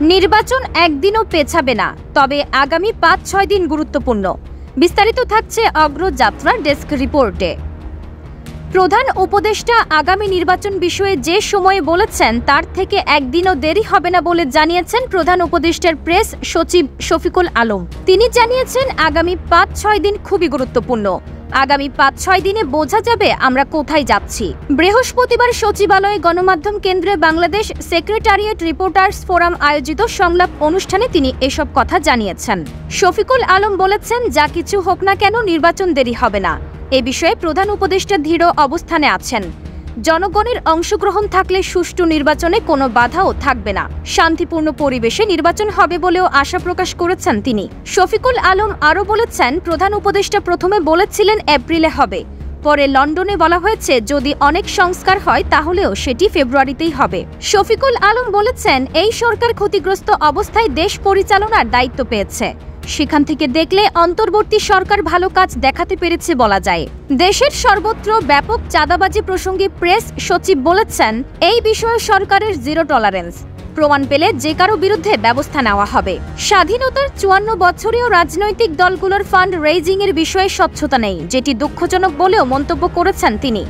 নির্বাচন একদিনও পেছাবে না, তবে আগামী ৫-৬ দিন গুরুত্বপূর্ণ। বিস্তারিত থাকছে অগ্রযাত্রা ডেস্ক রিপোর্টে। প্রধান উপদেষ্টা আগামী নির্বাচন বিষয়ে যে সময়ে বলেছেন তার থেকে একদিনও দেরি হবে না বলে জানিয়েছেন প্রধান উপদেষ্টার প্রেস সচিব শফিকুল আলম। তিনি জানিয়েছেন, আগামী ৫-৬ দিন খুবই গুরুত্বপূর্ণ। আগামী ৫-৬ দিনে বোঝা যাবে আমরা কোথায় যাচ্ছি। বৃহস্পতিবার সচিবালয়ে গণমাধ্যম কেন্দ্রে বাংলাদেশ সেক্রেটারিয়েট রিপোর্টার্স ফোরাম আয়োজিত সংলাপ অনুষ্ঠানে তিনি এসব কথা জানিয়েছেন। শফিকুল আলম বলেছেন, যা কিছু হোক না কেন নির্বাচন দেরি হবে না। এ বিষয়ে প্রধান উপদেষ্টা দৃঢ় অবস্থানে আছেন। জনগণের অংশগ্রহণ থাকলে সুষ্ঠু নির্বাচনে কোনো বাধাও থাকবে না। শান্তিপূর্ণ পরিবেশে নির্বাচন হবে বলেও আশা প্রকাশ করেছেন তিনি। শফিকুল আলম আরও বলেছেন, প্রধান উপদেষ্টা প্রথমে বলেছিলেন এপ্রিলে হবে, পরে লন্ডনে বলা হয়েছে যদি অনেক সংস্কার হয় তাহলেও সেটি ফেব্রুয়ারিতেই হবে। শফিকুল আলম বলেছেন, এই সরকার ক্ষতিগ্রস্ত অবস্থায় দেশ পরিচালনার দায়িত্ব পেয়েছে। সেখান থেকে দেখলে অন্তর্বর্তী সরকার ভালো কাজ দেখাতে পেরেছে বলা যায়। দেশের সর্বত্র ব্যাপক চাঁদাবাজি প্রসঙ্গে প্রেস সচিব বলেছেন, এই বিষয়ে সরকারের জিরো টলারেন্স। প্রমাণ পেলে যে কারো বিরুদ্ধে ব্যবস্থা নেওয়া হবে। স্বাধীনতার ৫৪ বছরেও রাজনৈতিক দলগুলোর ফান্ড রেইজিং এর বিষয়ে স্বচ্ছতা নেই, যেটি দুঃখজনক বলেও মন্তব্য করেছেন তিনি।